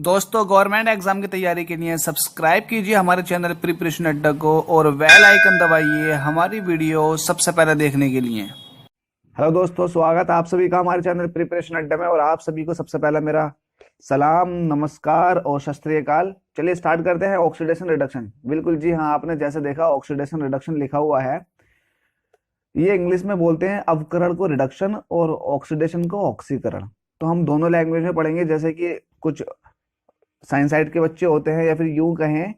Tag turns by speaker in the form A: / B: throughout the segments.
A: दोस्तों, government exam की तैयारी के लिए सब्सक्राइब कीजिए हमारे चैनल प्रिपरेशन अड्डा को और बेल आइकन दबाइए हमारी वीडियो सबसे पहले देखने के लिए।
B: हेलो दोस्तों, स्वागत है आप सभी का हमारे चैनल प्रिपरेशन अड्डा में। और आप सभी को सबसे पहला मेरा सलाम, नमस्कार और सत श्री अकाल। चलिए स्टार्ट करते हैं। ऑक्सीडेशन रिडक्शन, बिल्कुल जी हाँ, आपने जैसे देखा ऑक्सीडेशन रिडक्शन लिखा हुआ है। ये इंग्लिश में बोलते हैं अवकरण को रिडक्शन और ऑक्सीडेशन को ऑक्सीकरण। तो हम दोनों लैंग्वेज में पढ़ेंगे। जैसे कि कुछ साइंस साइड के बच्चे होते हैं या फिर यूं कहें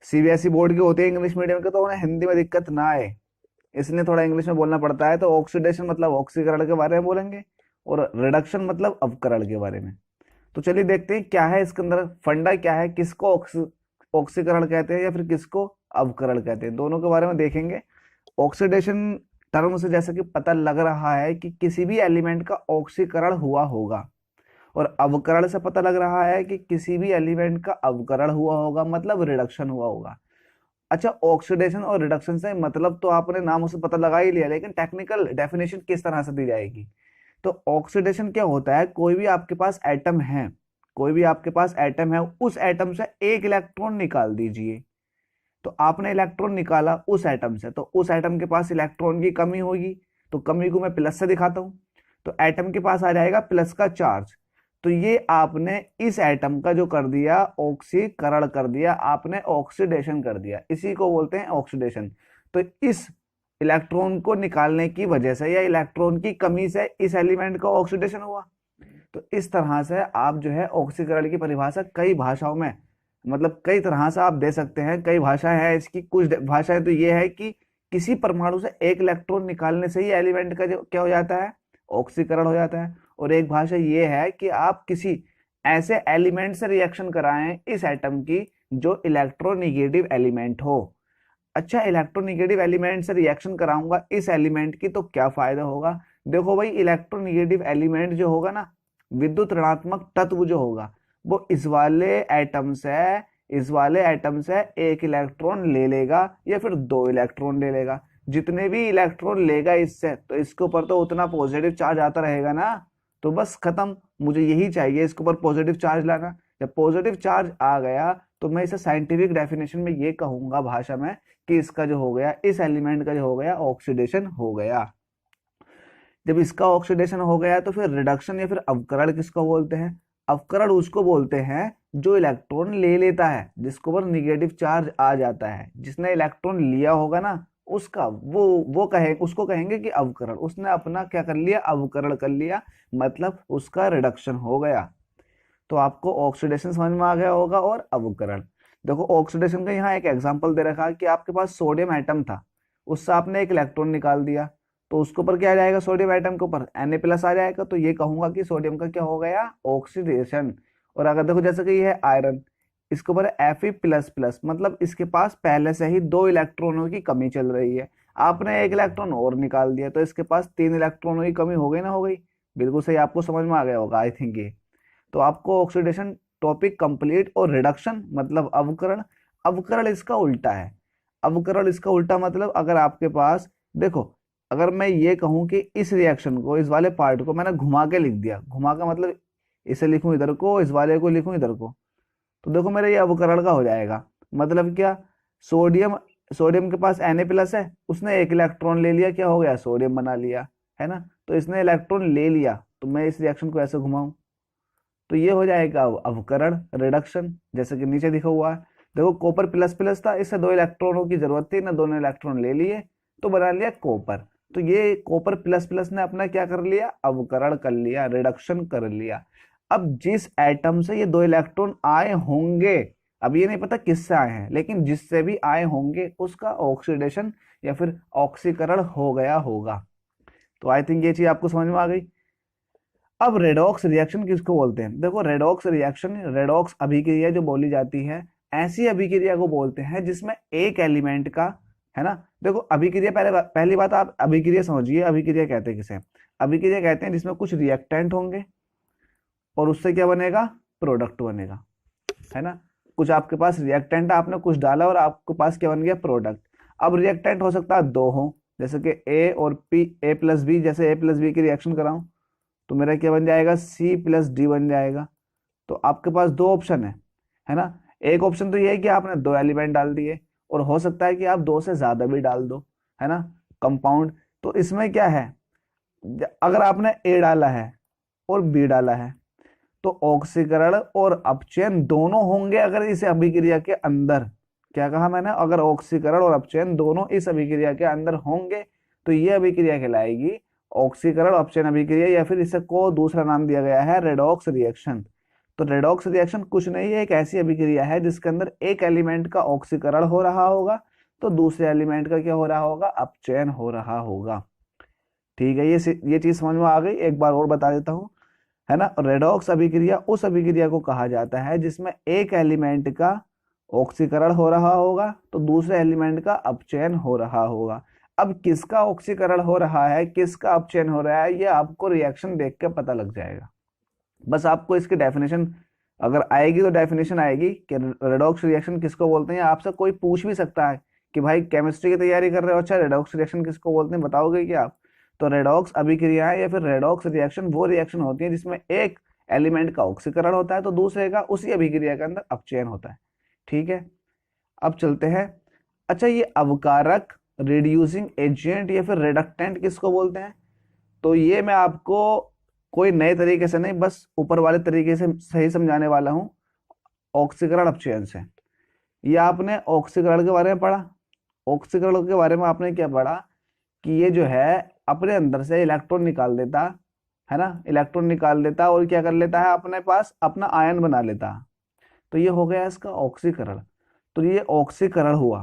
B: सीबीएसई बोर्ड के होते हैं इंग्लिश मीडियम के, तो उन्हें हिंदी में दिक्कत ना आए इसलिए थोड़ा इंग्लिश में बोलना पड़ता है। तो ऑक्सीडेशन मतलब ऑक्सीकरण के बारे में बोलेंगे और रिडक्शन मतलब अवकरण के बारे में। तो चलिए देखते हैं क्या है इसके अंदर फंडा, क्या है, किसको ऑक्सीकरण कहते हैं या फिर किसको अवकरण कहते हैं, दोनों के बारे में देखेंगे। ऑक्सीडेशन टर्म से जैसा कि पता लग रहा है कि किसी भी एलिमेंट का ऑक्सीकरण हुआ होगा, और अवकरण से पता लग रहा है कि किसी भी एलिमेंट का अवकरण हुआ होगा, मतलब रिडक्शन हुआ होगा। अच्छा, ऑक्सीडेशन और रिडक्शन से मतलब तो आपने नाम से पता लगा ही लिया, लेकिन टेक्निकल डेफिनेशन किस तरह से दी जाएगी। तो ऑक्सीडेशन क्या होता है, कोई भी आपके पास एटम है, कोई भी आपके पास एटम है, उस एटम से एक इलेक्ट्रॉन निकाल दीजिए। तो आपने इलेक्ट्रॉन निकाला उस एटम से, तो उस एटम के पास इलेक्ट्रॉन की कमी होगी, तो कमी को मैं प्लस से दिखाता हूं। तो एटम के पास आ जाएगा प्लस का चार्ज। तो ये आपने इस एटम का जो कर दिया, ऑक्सीकरण कर दिया आपने, ऑक्सीडेशन कर दिया, इसी को बोलते हैं ऑक्सीडेशन। तो इस इलेक्ट्रॉन को निकालने की वजह से या इलेक्ट्रॉन की कमी से इस एलिमेंट का ऑक्सीडेशन हुआ। तो इस तरह से आप जो है ऑक्सीकरण की परिभाषा कई भाषाओं में, मतलब कई तरह से आप दे सकते हैं। कई भाषाएं हैं इसकी। कुछ भाषाएं तो ये है कि किसी परमाणु से एक इलेक्ट्रॉन निकालने से ही एलिमेंट का जो क्या हो जाता है, ऑक्सीकरण हो जाता है। और एक भाषा ये है कि आप किसी ऐसे एलिमेंट से रिएक्शन कराएं इस एटम की जो इलेक्ट्रोनिगेटिव एलिमेंट हो। अच्छा, इलेक्ट्रोनिगेटिव एलिमेंट से रिएक्शन कराऊंगा इस एलिमेंट की तो क्या फायदा होगा। देखो भाई, इलेक्ट्रोनिगेटिव एलिमेंट जो होगा ना, विद्युत ऋणात्मक तत्व जो होगा, वो इस वाले एटम से एक इलेक्ट्रॉन ले लेगा या फिर दो इलेक्ट्रॉन ले लेगा। जितने भी इलेक्ट्रॉन लेगा इससे, तो इसके ऊपर तो उतना पॉजिटिव चार्ज आता रहेगा ना। तो बस खत्म, मुझे यही चाहिए, इसके ऊपर पॉजिटिव चार्ज लाना। जब पॉजिटिव चार्ज आ गया तो मैं इसे साइंटिफिक डेफिनेशन में ये कहूंगा भाषा में कि इसका जो हो गया, इस एलिमेंट का जो हो गया, ऑक्सीडेशन हो गया। जब इसका ऑक्सीडेशन हो गया तो फिर रिडक्शन या फिर अवकरण किसको बोलते हैं। अवकरण उसको बोलते हैं जो इलेक्ट्रॉन ले लेता है, जिसके ऊपर निगेटिव चार्ज आ जाता है। जिसने इलेक्ट्रॉन लिया होगा ना, उसका वो कहे उसको कहेंगे कि अवकरण। उसने अपना क्या कर लिया, अवकरण कर लिया, मतलब उसका रिडक्शन हो गया। तो आपको ऑक्सीडेशन समझ में आ गया होगा और अवकरण। देखो ऑक्सीडेशन का यहाँ एक एग्जांपल दे रखा है कि आपके पास सोडियम एटम था, उससे आपने एक इलेक्ट्रॉन निकाल दिया, तो उसके ऊपर क्या आ जाएगा, सोडियम एटम के ऊपर Na+ आ जाएगा। तो ये कहूंगा कि सोडियम का क्या हो गया, ऑक्सीडेशन। और अगर देखो जैसे कि ये है आयरन, इसके ऊपर Fe++, मतलब इसके पास पहले से ही दो इलेक्ट्रॉनों की कमी चल रही है, आपने एक इलेक्ट्रॉन और निकाल दिया, तो इसके पास तीन इलेक्ट्रॉनों की कमी हो गई ना, हो गई। बिल्कुल सही, आपको समझ में आ गया होगा आई थिंक ये। तो आपको ऑक्सीडेशन टॉपिक कंप्लीट। और रिडक्शन मतलब अवकरण। अवकरण इसका उल्टा है। अवकरण इसका उल्टा मतलब अगर आपके पास, देखो, अगर मैं ये कहूं कि इस रिएक्शन को, इस वाले पार्ट को मैंने घुमा के लिख दिया, घुमा का मतलब इसे लिखूं इधर को, इस वाले को लिखूं इधर को, तो देखो मेरा ये अवकरण का हो जाएगा। मतलब क्या, सोडियम सोडियम के पास Na+ है, उसने एक इलेक्ट्रॉन ले लिया, क्या हो गया, सोडियम बना लिया, है ना। तो इसने इलेक्ट्रॉन ले लिया, तो मैं इस रिएक्शन को ऐसे घुमाऊं, तो ये हो जाएगा अवकरण, रिडक्शन, जैसे कि नीचे दिखा हुआ है। देखो कॉपर प्लस था, इससे दो इलेक्ट्रॉनों की जरूरत थी ना, दोनों इलेक्ट्रॉन ले लिए तो बना लिया कॉपर। तो ये कॉपर प्लस ने अपना क्या कर लिया, अवकरण कर लिया, रिडक्शन कर लिया। अब जिस एटम से ये दो इलेक्ट्रॉन आए होंगे, अब ये नहीं पता किससे आए हैं, लेकिन जिससे भी आए होंगे उसका ऑक्सीडेशन या फिर ऑक्सीकरण हो गया होगा। तो आई थिंक ये चीज आपको समझ में आ गई। अब रेडॉक्स रिएक्शन किसको बोलते हैं। देखो रेडॉक्स रिएक्शन, रेडॉक्स अभिक्रिया जो बोली जाती है, ऐसी अभिक्रिया को बोलते हैं जिसमें एक एलिमेंट का, है ना। देखो अभिक्रिया, पहली बात आप अभिक्रिया समझिए। अभिक्रिया कहते हैं किसे, अभिक्रिया कहते हैं जिसमें कुछ रिएक्टेंट होंगे और उससे क्या बनेगा, प्रोडक्ट बनेगा, है ना। कुछ आपके पास रिएक्टेंट है, आपने कुछ डाला और आपके पास क्या बन गया, प्रोडक्ट। अब रिएक्टेंट हो सकता है दो हो, जैसे कि ए और पी, A+B, जैसे A+B की रिएक्शन कराऊं तो मेरा क्या बन जाएगा, C+D बन जाएगा। तो आपके पास दो ऑप्शन है ना। एक ऑप्शन तो ये है कि आपने दो एलिमेंट डाल दिए, और हो सकता है कि आप दो से ज्यादा भी डाल दो, है ना, कंपाउंड। तो इसमें क्या है, अगर आपने ए डाला है और बी डाला है तो ऑक्सीकरण और अपचयन दोनों होंगे अगर इस अभिक्रिया के अंदर। क्या कहा मैंने, अगर ऑक्सीकरण और अपचयन दोनों इस अभिक्रिया के अंदर होंगे तो ये अभिक्रिया कहलाएगी ऑक्सीकरण अपचयन अभिक्रिया, या फिर इसको दूसरा नाम दिया गया है रेडॉक्स रिएक्शन। तो रेडॉक्स रिएक्शन कुछ नहीं है, एक ऐसी अभिक्रिया है जिसके अंदर एक एलिमेंट का ऑक्सीकरण हो रहा होगा तो दूसरे एलिमेंट का क्या हो रहा होगा, अपचयन हो रहा होगा। ठीक है, ये चीज समझ में आ गई। एक बार और बता देता हूँ, है ना। रेडॉक्स अभिक्रिया उस अभिक्रिया को कहा जाता है जिसमें एक एलिमेंट का ऑक्सीकरण हो रहा होगा तो दूसरे एलिमेंट का अपचयन हो रहा होगा। अब किसका ऑक्सीकरण हो रहा है, किसका अपचयन हो रहा है, ये आपको रिएक्शन देख के पता लग जाएगा। बस आपको इसकी डेफिनेशन अगर आएगी तो डेफिनेशन आएगी कि रेडॉक्स रिएक्शन किसको बोलते हैं। आपसे कोई पूछ भी सकता है कि भाई केमिस्ट्री की तैयारी कर रहे हो, अच्छा रेडॉक्स रिएक्शन किसको बोलते हैं, बताओगे क्या आप। तो रेडॉक्स अभिक्रियाएं या फिर रेडॉक्स रिएक्शन वो रिएक्शन होती है जिसमें एक एलिमेंट का ऑक्सीकरण होता है तो दूसरे का उसी अभिक्रिया के अंदर अपचयन होता है। ठीक है, अब चलते हैं। अच्छा, ये अवकारक, रिड्यूसिंग एजेंट या फिर रिडक्टेंट किसको बोलते हैं, तो ये मैं आपको कोई नए तरीके से नहीं, बस ऊपर वाले तरीके से सही समझाने वाला हूं, ऑक्सीकरण अपचयन से। ये आपने ऑक्सीकरण के बारे में पढ़ा, ऑक्सीकरण के बारे में आपने क्या पढ़ा कि ये जो है अपने अंदर से इलेक्ट्रॉन निकाल देता है ना, इलेक्ट्रॉन निकाल देता और क्या कर लेता है, अपने पास अपना आयन बना लेता। तो ये हो गया इसका ऑक्सीकरण। तो ये ऑक्सीकरण हुआ,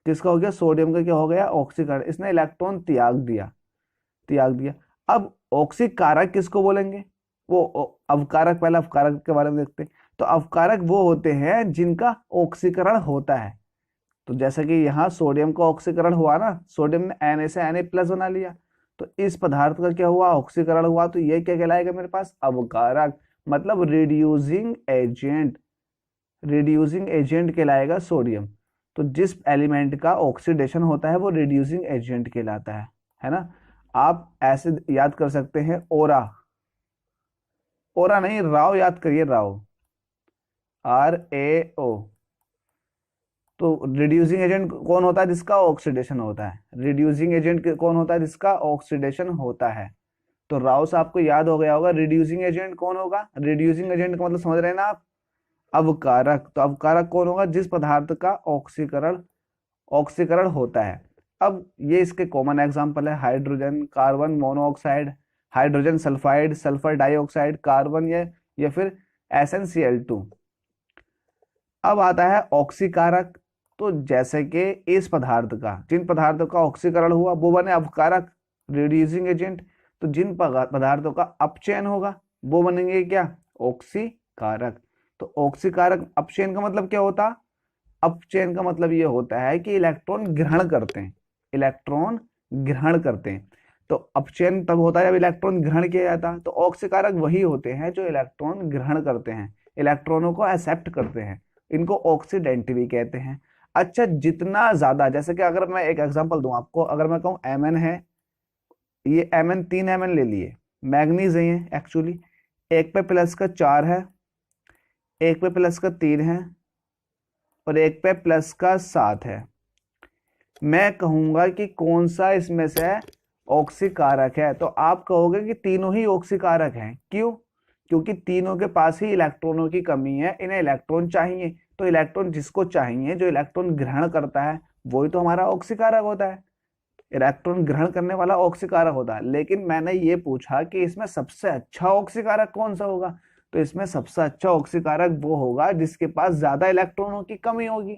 B: किसका हो गया, सोडियम का क्या हो गया, ऑक्सीकरण। इसने इलेक्ट्रॉन त्याग दिया। अब ऑक्सीकारक किसको बोलेंगे, वो अवकारक, पहले अवकारक के बारे में देखते हैं। तो अवकारक वो होते हैं जिनका ऑक्सीकरण होता है। तो जैसे कि यहाँ सोडियम का ऑक्सीकरण हुआ ना, सोडियम ने Na से Na+ बना लिया, तो इस पदार्थ का क्या हुआ, ऑक्सीकरण हुआ। तो ये क्या कहलाएगा मेरे पास, अवकारक, मतलब रिड्यूसिंग एजेंट कहलाएगा सोडियम। तो जिस एलिमेंट का ऑक्सीडेशन होता है वो रिड्यूसिंग एजेंट कहलाता है ना। आप ऐसे याद कर सकते हैं, ओरा नहीं, राव याद करिए, राव, RAO। तो रिड्यूसिंग एजेंट कौन होता है, जिसका ऑक्सीडेशन होता है। रिड्यूसिंग एजेंट कौन होता है, जिसका ऑक्सीडेशन होता है। तो राव से आपको याद हो गया होगा रिड्यूसिंग एजेंट कौन होगा। रिड्यूसिंग एजेंट का मतलब समझ रहे हैं ना आप, अवकारक। तो अवकारक कौन होगा, जिस पदार्थ का ऑक्सीकरण होता है। अब ये इसके कॉमन एग्जांपल है, hydrogen, carbon monoxide, hydrogen sulphide, sulphur dioxide, carbon या फिर SnCl2। अब आता है ऑक्सीकारक। तो जैसे कि इस पदार्थ का, जिन पदार्थों का ऑक्सीकरण हुआ वो बने अवकारक, रिड्यूसिंग एजेंट। तो जिन पदार्थों का अपचयन होगा वो बनेंगे क्या, ऑक्सीकारक। तो ऑक्सीकारक अपचयन का मतलब क्या होता, अपचयन का मतलब ये होता है कि इलेक्ट्रॉन ग्रहण करते हैं। तो अपचयन तब होता है जब इलेक्ट्रॉन ग्रहण किया जाता है। तो ऑक्सीकारक वही होते हैं जो इलेक्ट्रॉन ग्रहण करते हैं, इलेक्ट्रॉनों को एक्सेप्ट करते हैं, इनको ऑक्सीडेंट भी कहते हैं। अच्छा, जितना ज्यादा, जैसे कि अगर मैं एक एग्जांपल दूं आपको, अगर मैं कहूं Mn है, ये Mn 3 Mn ले लिए, मैग्नीज है ये एक्चुअली, एक पे प्लस का 4 है, एक पे प्लस का 3 है और एक पे प्लस का 7 है। मैं कहूंगा कि कौन सा इसमें से ऑक्सीकारक है, तो आप कहोगे कि तीनों ही ऑक्सीकारक हैं। क्यों, क्योंकि तीनों के पास ही इलेक्ट्रॉनों की कमी है, इन्हें इलेक्ट्रॉन चाहिए। तो इलेक्ट्रॉन जिसको चाहिए, जो इलेक्ट्रॉन ग्रहण करता है, वही तो हमारा ऑक्सीकारक होता है, इलेक्ट्रॉन ग्रहण करने वाला ऑक्सीकारक होता है। लेकिन मैंने ये पूछा कि इसमें सबसे अच्छा ऑक्सीकारक कौन सा होगा, तो इसमें सबसे अच्छा ऑक्सीकारक वो होगा जिसके पास ज्यादा इलेक्ट्रॉनों की कमी होगी।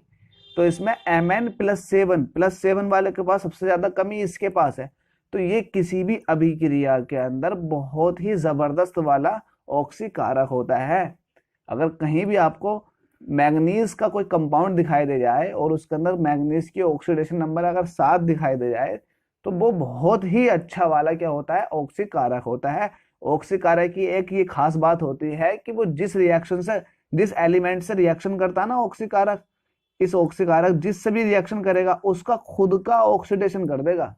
B: तो इसमें Mn+7 वाले के पास सबसे ज्यादा कमी इसके पास है। तो ये किसी भी अभिक्रिया के अंदर बहुत ही जबरदस्त वाला ऑक्सीकारक होता है। अगर कहीं भी आपको मैग्नीज का कोई कंपाउंड दिखाई दे जाए और उसके अंदर मैग्नीज की ऑक्सीडेशन नंबर अगर 7 दिखाई दे जाए, तो वो बहुत ही अच्छा वाला क्या होता है, ऑक्सीकारक होता है। ऑक्सीकारक की एक ये खास बात होती है कि वो जिस एलिमेंट से रिएक्शन करता है ना ऑक्सीकारक, इस ऑक्सीकारक जिससे भी रिएक्शन करेगा उसका खुद का ऑक्सीडेशन कर देगा।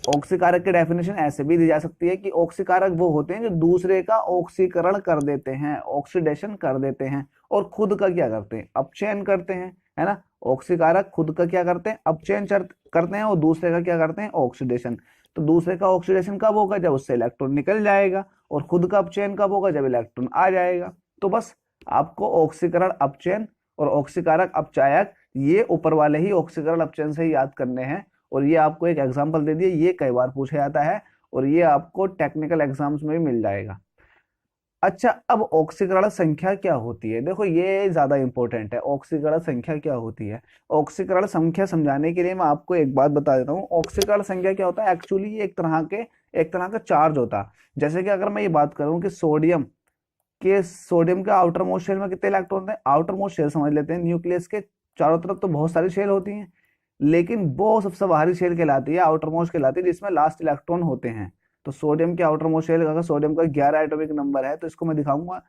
B: ऑक्सीकारक की डेफिनेशन ऐसे भी दी जा सकती है कि ऑक्सीकारक वो होते हैं जो दूसरे का ऑक्सीकरण कर देते हैं, ऑक्सीडेशन कर देते हैं, और खुद का क्या करते हैं, अपचयन करते हैं, है ना। ऑक्सीकारक खुद का क्या करते हैं, अपचयन करते हैं, और दूसरे का क्या करते हैं, ऑक्सीडेशन। तो दूसरे का ऑक्सीडेशन कब होगा, जब उससे इलेक्ट्रॉन निकल जाएगा, और खुद का अपचयन कब होगा, जब इलेक्ट्रॉन आ जाएगा। तो बस आपको ऑक्सीकरण अपचयन और ऑक्सीकारक अपचायक ये ऊपर वाले ही ऑक्सीकरण अपचयन से ही याद करने हैं। और ये आपको एक एग्जांपल दे दिए, ये कई बार पूछा जाता है और ये आपको टेक्निकल एग्जाम्स में भी मिल जाएगा। अच्छा, अब ऑक्सीकरण संख्या क्या होती है, देखो ये ज्यादा इंपॉर्टेंट है। ऑक्सीकरण संख्या क्या होती है, ऑक्सीकरण संख्या समझाने के लिए मैं आपको एक बात बता देता हूँ। ऑक्सीकरण संख्या क्या होता है, एक्चुअली ये एक तरह का चार्ज होता है। जैसे कि अगर मैं ये बात करूं कि सोडियम के आउटर मोस्ट शेल में कितने इलेक्ट्रॉन होते हैं, आउटर मोस्ट शेल समझ लेते हैं, न्यूक्लियस के चारों तरफ तो बहुत सारी शेल होती हैं, लेकिन वो सबसे बाहरी शेल कहलाती है, आउटर मोस्ट कहलाती है, जिसमें लास्ट इलेक्ट्रॉन होते हैं। तो सोडियम के आउटर मोस्ट शेल, अगर सोडियम का 11 एटॉमिक नंबर है तो इसको मैं दिखाऊंगा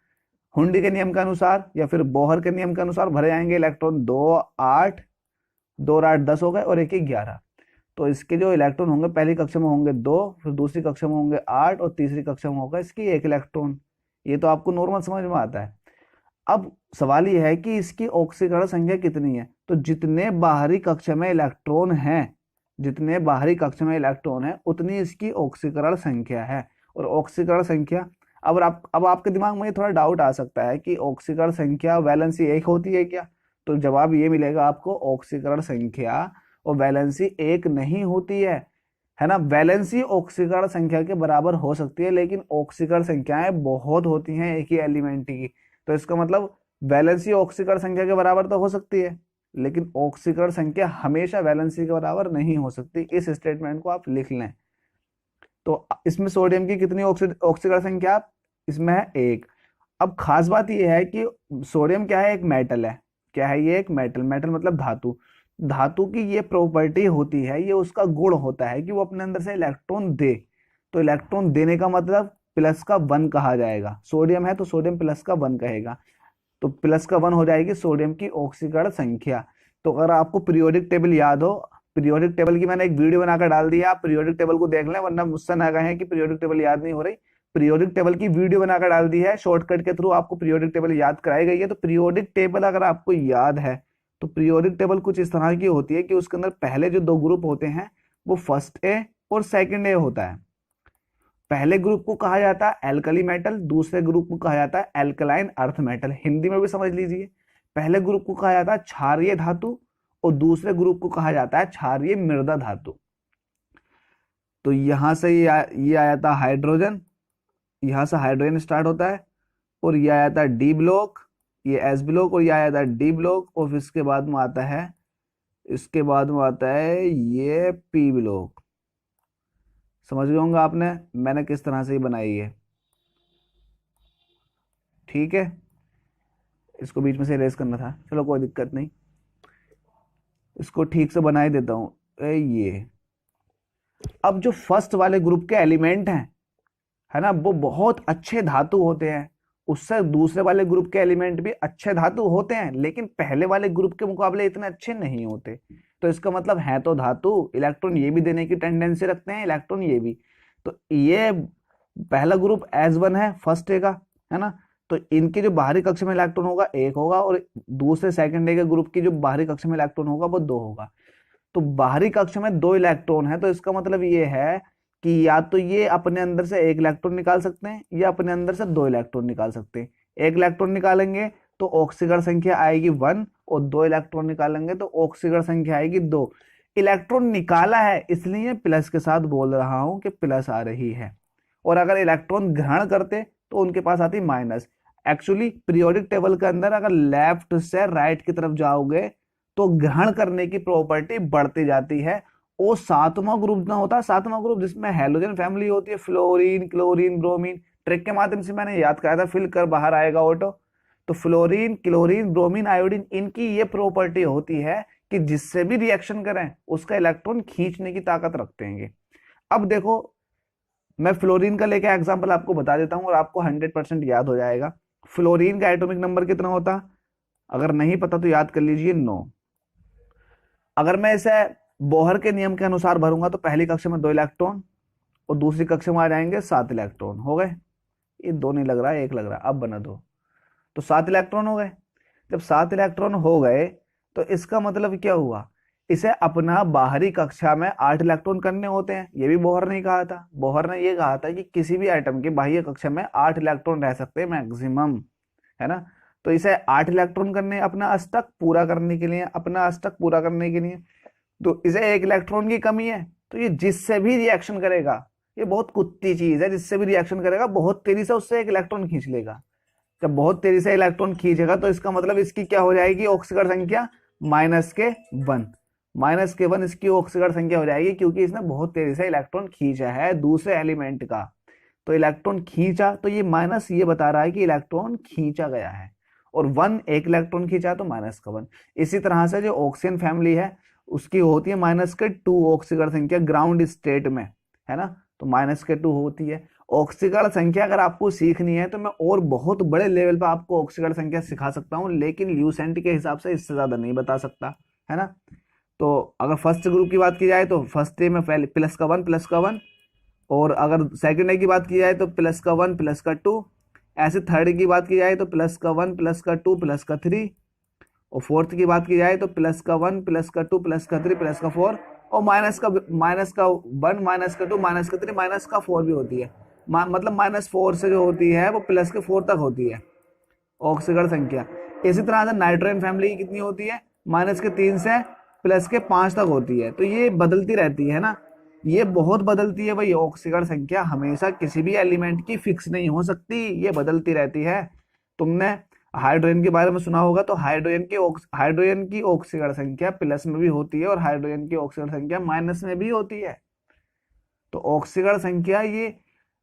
B: हुंडी के नियम के अनुसार या फिर बोहर के नियम के अनुसार भरे जाएंगे इलेक्ट्रॉन। 2 8 2 और 8 10 हो गए, और एक 11। तो इसके जो इलेक्ट्रॉन होंगे, पहली कक्षा में होंगे 2, फिर दूसरी कक्षा में होंगे 8, और तीसरी कक्षा में होगा इसकी 1 इलेक्ट्रॉन। ये तो आपको नॉर्मल समझ में आता है। अब सवाल यह है कि इसकी ऑक्सीकरण संख्या कितनी है, तो जितने बाहरी कक्षा में इलेक्ट्रॉन हैं, जितने बाहरी कक्षा में इलेक्ट्रॉन है उतनी इसकी ऑक्सीकरण संख्या है। और ऑक्सीकरण संख्या, अब आपके दिमाग में थोड़ा डाउट आ सकता है कि ऑक्सीकरण संख्या वैलेंसी एक होती है क्या, तो जवाब ये मिलेगा आपको, ऑक्सीकरण संख्या और वैलेंसी एक नहीं होती है ना। वैलेंसी ऑक्सीकरण संख्या के बराबर हो सकती है, लेकिन ऑक्सीकरण संख्याएं बहुत होती हैं एक ही एलिमेंट की। तो इसका मतलब वैलेंसी ऑक्सीकरण संख्या के बराबर तो हो सकती है, लेकिन ऑक्सीकरण संख्या हमेशा वैलेंसी के बराबर नहीं हो सकती। इस स्टेटमेंट को आप लिख लें। तो इसमें सोडियम की कितनी ऑक्सीकरण संख्या, इसमें है 1। अब खास बात यह है कि सोडियम क्या है, एक मेटल है। क्या है ये, एक मेटल। मेटल मतलब धातु। धातु की ये प्रॉपर्टी होती है, ये उसका गुण होता है कि वो अपने अंदर से इलेक्ट्रॉन दे। तो इलेक्ट्रॉन देने का मतलब प्लस का 1 कहा जाएगा। सोडियम है तो सोडियम प्लस का 1 कहेगा, तो प्लस का 1 हो जाएगी सोडियम की ऑक्सीकरण संख्या। तो अगर आपको पीरियोडिक टेबल याद हो, पीरियोडिक टेबल की मैंने एक वीडियो बनाकर डाल दी है, आप पीरियोडिक टेबल को देख लें, वरना मुझसे ना कहें कि पीरियोडिक टेबल याद नहीं हो रही। पीरियोडिक टेबल की वीडियो बनाकर डाल दी है, शॉर्टकट के थ्रू आपको पीरियोडिक टेबल याद कराई गई है। तो पीरियोडिक टेबल अगर आपको याद है तो पीरियोडिक टेबल कुछ इस तरह की होती है कि उसके अंदर पहले जो 2 ग्रुप होते हैं वो फर्स्ट ए और सेकंड ए होता है। पहले ग्रुप को कहा जाता है एल्कली मेटल, दूसरे ग्रुप को कहा जाता है एल्कलाइन अर्थ मेटल। हिंदी में भी समझ लीजिए, पहले ग्रुप को कहा जाता है क्षारीय धातु और दूसरे ग्रुप को कहा जाता है क्षारीय मृदा धातु। तो यहां से ये आया था हाइड्रोजन, यहां से हाइड्रोजन स्टार्ट होता है, और ये आया था डी ब्लॉक, ये एस ब्लॉक, और ये आया था डी ब्लॉक, और फिर इसके बाद में आता है, इसके बाद में आता है ये पी ब्लॉक। समझ गए होंगे आपने मैंने किस तरह से ये बनाई है, ठीक है। इसको बीच में से इरेज करना था, चलो कोई दिक्कत नहीं, इसको ठीक से बना ही देता हूं। ये अब जो फर्स्ट वाले ग्रुप के एलिमेंट हैं, है ना, वो बहुत अच्छे धातु होते हैं। उससे दूसरे वाले ग्रुप के एलिमेंट भी अच्छे धातु होते हैं, लेकिन पहले वाले ग्रुप के मुकाबले इतने अच्छे नहीं होते। तो इसका मतलब है तो धातु, इलेक्ट्रॉन ये भी देने की टेंडेंसी रखते हैं, इलेक्ट्रॉन ये भी। तो ये पहला ग्रुप S1 है, फर्स्ट ए का, है ना। तो इनकी जो बाहरी कक्षा में इलेक्ट्रॉन होगा 1 होगा, और दूसरे सेकंड ए के ग्रुप की जो बाहरी कक्षा में इलेक्ट्रॉन होगा वो 2 होगा। तो बाहरी कक्षा में 2 इलेक्ट्रॉन है, तो इसका मतलब ये है कि या तो ये अपने अंदर से 1 इलेक्ट्रॉन निकाल सकते हैं या अपने अंदर से 2 इलेक्ट्रॉन निकाल सकते हैं। 1 इलेक्ट्रॉन निकालेंगे तो ऑक्सीकरण संख्या आएगी 1, और 2 इलेक्ट्रॉन निकालेंगे तो ऑक्सीकरण संख्या आएगी 2। इलेक्ट्रॉन निकाला है इसलिए प्लस के साथ बोल रहा हूं कि प्लस आ रही है, और अगर इलेक्ट्रॉन ग्रहण करते तो उनके पास आती माइनस। एक्चुअली पीरियोडिक टेबल के अंदर अगर लेफ्ट से राइट की तरफ जाओगे तो ग्रहण करने की प्रॉपर्टी बढ़ती जाती है। वो 7वां ग्रुप ना होता, 7वां ग्रुप जिसमें हैलोजन फैमिली होती है, फ्लोरीन, क्लोरीन, ब्रोमीन। ट्रिक के माध्यम से मैंने याद कराया था, फिल कर बाहर आएगा ऑटो। तो फ्लोरीन, क्लोरीन, ब्रोमीन, आयोडीन, इनकी ये प्रॉपर्टी होती है कि जिससे भी रिएक्शन करें उसका इलेक्ट्रॉन खींचने की ताकत रखते हैं। अब देखो, मैं फ्लोरीन का लेके एग्जांपल आपको बता देता हूं और आपको 100% याद हो जाएगा। फ्लोरीन का एटॉमिक नंबर कितना होता, अगर नहीं पता तो याद कर लीजिए, 9। अगर मैं इसे बोहर के नियम के अनुसार भरूंगा तो पहली कक्षा में 2 इलेक्ट्रॉन और दूसरी कक्षा में आ जाएंगे 7 इलेक्ट्रॉन। हो गए? ये 2 नहीं लग रहा है, 1 लग रहा है। अब बना दो, तो 7 इलेक्ट्रॉन हो गए। जब 7 इलेक्ट्रॉन हो गए तो इसका मतलब क्या हुआ, इसे अपना बाहरी कक्षा में 8 इलेक्ट्रॉन करने होते हैं। ये भी बोहर ने कहा था। बोहर ने ये कहा था कि किसी भी आइटम के बाह्य कक्षा में 8 इलेक्ट्रॉन रह सकते हैं मैक्सिमम, है ना। तो इसे 8 इलेक्ट्रॉन करने, अपना अष्टक पूरा करने के लिए, अपना अष्टक पूरा करने के लिए, तो इसे 1 इलेक्ट्रॉन की कमी है। तो ये जिससे भी रिएक्शन करेगा, ये बहुत कुत्ती चीज है, जिससे भी रिएक्शन करेगा बहुत तेजी से उससे 1 इलेक्ट्रॉन खींच लेगा। जब बहुत तेजी से इलेक्ट्रॉन खींचेगा तो इसका मतलब इसकी क्या हो जाएगी, ऑक्सीकरण संख्या -1। -1 इसकी ऑक्सीकरण संख्या हो जाएगी, क्योंकि इसने बहुत तेजी से इलेक्ट्रॉन खींचा है दूसरे एलिमेंट का। तो इलेक्ट्रॉन खींचा, तो ये माइनस ये बता रहा है कि इलेक्ट्रॉन खींचा गया है, और 1 इलेक्ट्रॉन खींचा तो -1। इसी तरह से जो ऑक्सीजन फैमिली है उसकी होती है -2 ऑक्सीकरण संख्या ग्राउंड स्टेट में, है ना। तो -2 होती है ऑक्सीकरण संख्या। अगर आपको सीखनी है तो मैं और बहुत बड़े लेवल पर आपको ऑक्सीकरण संख्या सिखा सकता हूँ, लेकिन ल्यूसेंट के हिसाब से इससे ज्यादा नहीं बता सकता, है ना। तो अगर फर्स्ट ग्रुप की बात की जाए तो फर्स्ट ए में +1 और अगर सेकंड ए की बात की जाए तो +1 +2। ऐसे थर्ड की बात की जाए तो +1 +2 +3, और फोर्थ की बात की जाए तो +1 +2 +3 +4, और -1 -2 -3 -4 भी होती है। मतलब -4 से जो होती है वो +4 तक होती है ऑक्सीकरण संख्या। इसी तरह से नाइट्रोजन फैमिली की कितनी होती है, -3 से +5 तक होती है। तो ये बदलती रहती है ना, ये बहुत बदलती है भाई। ऑक्सीकरण संख्या हमेशा किसी भी एलिमेंट की फिक्स नहीं हो सकती, ये बदलती रहती है। तुमने हाइड्रोजन के बारे में सुना होगा, तो हाइड्रोजन की ऑक्सीकरण संख्या प्लस में भी होती है और हाइड्रोजन की ऑक्सीकरण संख्या माइनस में भी होती है। तो ऑक्सीकरण संख्या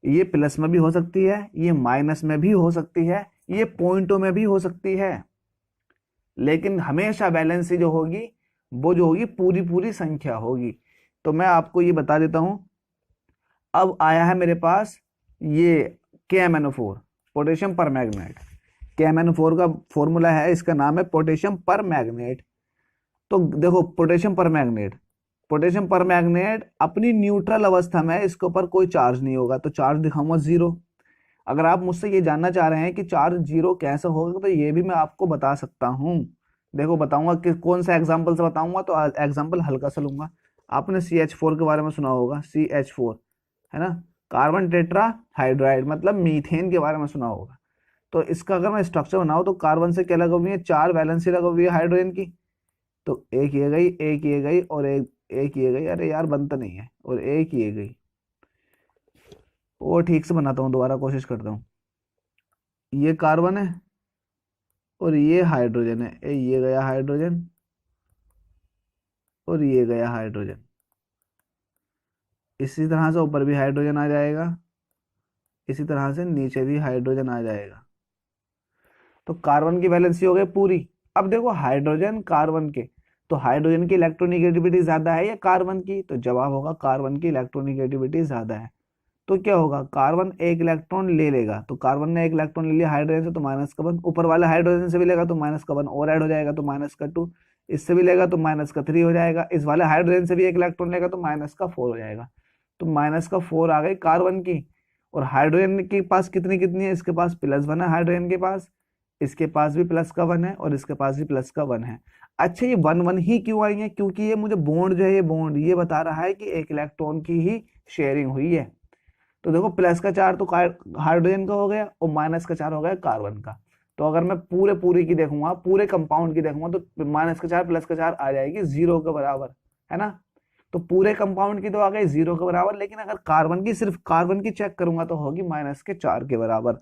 B: ये प्लस में भी हो सकती है, ये माइनस में भी हो सकती है, ये पॉइंटों में भी हो सकती है, लेकिन हमेशा बैलेंस जो होगी वो जो होगी पूरी पूरी संख्या होगी। तो मैं आपको ये बता देता हूं। अब आया है मेरे पास ये KMnO4, पोटेशियम पर मैग्नेट। KMnO4 का फॉर्मूला है, इसका नाम है पोटेशियम पर मैग्नेट। तो देखो पोटेशियम पर मैग्नेट अपनी न्यूट्रल अवस्था में इसके ऊपर कोई चार्ज नहीं होगा, तो चार्ज दिखाऊंगा 0। अगर आप मुझसे ये जानना चाह रहे हैं कि चार्ज 0 कैसे होगा, तो ये भी मैं आपको बता सकता हूँ। देखो बताऊंगा कि कौन सा एग्जाम्पल से बताऊंगा, तो एग्जाम्पल हल्का सा लूंगा। आपने CH4 के बारे में सुना होगा, CH4, है ना, कार्बन टेट्रा हाइड्राइड, मतलब मीथेन के बारे में सुना होगा। तो इसका अगर मैं स्ट्रक्चर बनाऊं तो कार्बन से क्या लगा हुई है, 4 वैलेंसी लगा हुई है हाइड्रोजन की। तो एक ये गई, एक ये गई, और एक ये गई। अरे यार बनता नहीं है, और एक ये गई। और ठीक से बनाता हूँ, दोबारा कोशिश करता हूँ। ये कार्बन है और ये हाइड्रोजन है, ये गया हाइड्रोजन और ये गया हाइड्रोजन। इसी तरह से ऊपर भी हाइड्रोजन आ जाएगा, इसी तरह से नीचे भी हाइड्रोजन आ जाएगा। तो कार्बन की वैलेंसी हो गई पूरी। अब देखो हाइड्रोजन कार्बन के, तो हाइड्रोजन की इलेक्ट्रोनिगेटिविटी ज्यादा है या कार्बन की, तो जवाब होगा कार्बन की इलेक्ट्रोनिगेटिविटी ज्यादा है। तो क्या होगा, कार्बन 1 इलेक्ट्रॉन ले लेगा, तो कार्बन ने 1 इलेक्ट्रॉन ले लिया हाइड्रोजन से, तो -1। ऊपर वाले हाइड्रोजन से भी लेगा तो -1 और ऐड हो जाएगा, तो -2। इससे भी लेगा तो -3 हो जाएगा। इस वाले हाइड्रोजन से भी 1 इलेक्ट्रॉन लेगा तो -4 हो जाएगा। तो -4 आ गई कार्बन की। और हाइड्रोजन के पास कितनी कितनी है, इसके पास +1 है हाइड्रोजन के पास, इसके पास भी +1 है, और इसके पास भी +1 है। अच्छा, ये 1 1 ही क्यों आई है, क्योंकि ये मुझे बॉन्ड जो है, ये बॉन्ड ये बता रहा है कि 1 इलेक्ट्रॉन की ही शेयरिंग हुई है। तो देखो प्लस का 4 तो हाइड्रोजन का हो गया, और -4 हो गया कार्बन का। तो अगर मैं पूरे की देखूंगा, पूरे कंपाउंड की देखूंगा, तो -4 +4 आ जाएगी 0 के बराबर, है ना। तो पूरे कंपाउंड की तो आ गई 0 के बराबर, लेकिन अगर कार्बन की, सिर्फ कार्बन की चेक करूंगा तो होगी -4 के बराबर।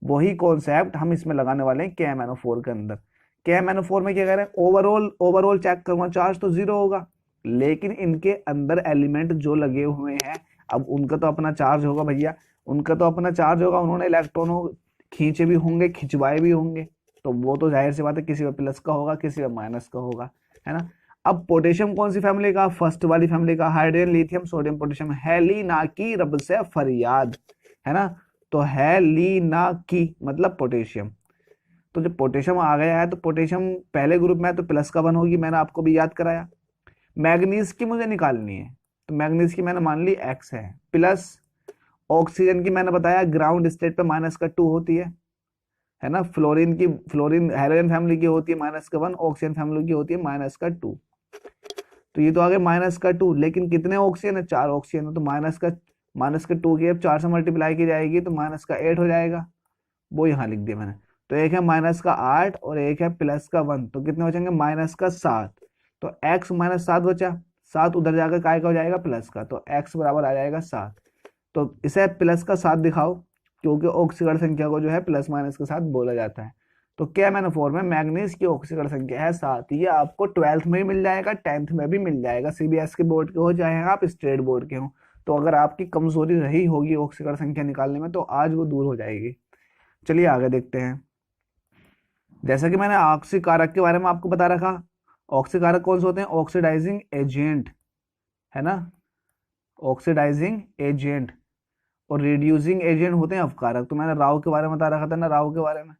B: वही कॉन्सेप्ट हम इसमें लगाने वाले हैं KMnO4 के अंदर। KMnO4 में क्या कह रहे हैं, ओवरऑल चेक करूंगा, चार्ज तो 0 होगा, लेकिन इनके अंदर एलिमेंट जो लगे हुए हैं, अब उनका तो अपना चार्ज होगा भैया, उनका तो अपना चार्ज होगा, उन्होंने इलेक्ट्रॉन खींचे भी होंगे, खिंचवाए भी होंगे, तो वो तो जाहिर सी बात है किसी में प्लस का होगा, किसी में माइनस का होगा, है ना। अब पोटेशियम कौन सी फैमिली का, फर्स्ट वाली फैमिली का, हाइड्रोजन लिथियम सोडियम पोटेशियम। हेली ना की, रब से फरियाद, है ना। तो हेली ना की मतलब पोटेशियम। तो जब पोटेशियम आ गया है, तो पोटेशियम पहले ग्रुप में है तो +1 होगी, मैंने आपको भी याद कराया। मैग्नीज की मुझे निकालनी है, तो मैग्नीज की मैंने मान ली एक्स है, प्लस ऑक्सीजन की मैंने बताया ग्राउंड स्टेट पे -2 होती है ना। फ्लोरीन हाइड्रोजन फैमिली की होती है -1, ऑक्सीजन फैमिली की होती है -2। तो ये तो आ गया -2, लेकिन कितने ऑक्सीजन है, 4 ऑक्सीजन है, तो -2 की अब 4 से मल्टीप्लाई की जाएगी तो -8 हो जाएगा, वो यहाँ लिख दिया मैंने। तो एक है -8 और एक है +1, तो कितने बचेंगे, -7। तो x -7 बचा, 7 उधर जाकर काय का हो जाएगा, प्लस का, तो x बराबर आ जाएगा 7। तो इसे +7 दिखाओ, क्योंकि ऑक्सीकरण संख्या को जो है प्लस माइनस के साथ बोला जाता है। तो क्या मैंने फॉर्म में मैग्नीज की ऑक्सीकरण संख्या है 7। ये आपको 12th में भी मिल जाएगा, 10th में भी मिल जाएगा, सीबीएसई के बोर्ड के हो चाहे आप स्टेट बोर्ड के हो। तो अगर आपकी कमजोरी रही होगी ऑक्सीकरण संख्या निकालने में, तो आज वो दूर हो जाएगी। चलिए आगे देखते हैं। जैसा कि मैंने ऑक्सीकारक के बारे में आपको बता रखा, ऑक्सीकारक कौन से होते हैं, ऑक्सीडाइजिंग एजेंट, है ना, ऑक्सीडाइजिंग एजेंट। और रिड्यूसिंग एजेंट होते हैं अपकारक। तो मैंने राव के बारे में बता रखा था ना, राव के बारे में।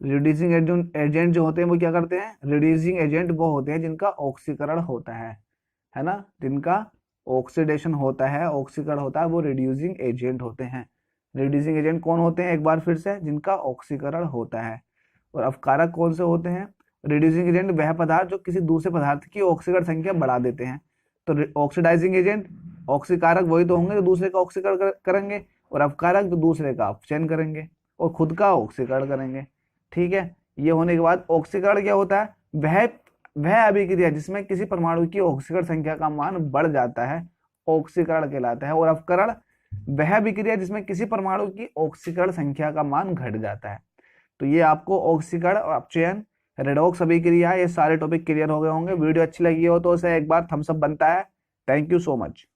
B: रिड्यूसिंग एजेंट जो होते हैं वो क्या करते हैं, रिड्यूसिंग एजेंट वो होते हैं जिनका ऑक्सीकरण होता है ना, जिनका ऑक्सीडेशन होता है, ऑक्सीकरण होता है, वो रिड्यूसिंग एजेंट होते हैं। रिड्यूसिंग एजेंट कौन होते हैं, एक बार फिर से, जिनका ऑक्सीकरण होता है। और अपकारक कौन से होते हैं, रिड्यूसिंग एजेंट वह पदार्थ जो किसी दूसरे पदार्थ की ऑक्सीकरण संख्या बढ़ा देते हैं। तो ऑक्सीडाइजिंग एजेंट, ऑक्सीकारक वही तो होंगे जो दूसरे का ऑक्सीकरण करेंगे, और अपकारक जो दूसरे का अपचयन करेंगे और खुद का ऑक्सीकरण करेंगे। ठीक है, ये होने के बाद ऑक्सीकरण क्या होता है, वह अभिक्रिया जिसमें किसी परमाणु की ऑक्सीकरण संख्या का मान बढ़ जाता है, ऑक्सीकरण कहलाता है। और अपकरण वह अभिक्रिया जिसमें किसी परमाणु की ऑक्सीकरण संख्या का मान घट जाता है। तो ये आपको ऑक्सीकरण और अपचयन, रेडॉक्स अभिक्रिया, ये सारे टॉपिक क्लियर हो गए होंगे। वीडियो अच्छी लगी हो तो उसे एक बार थम्स अप बनता है। Thank you so much.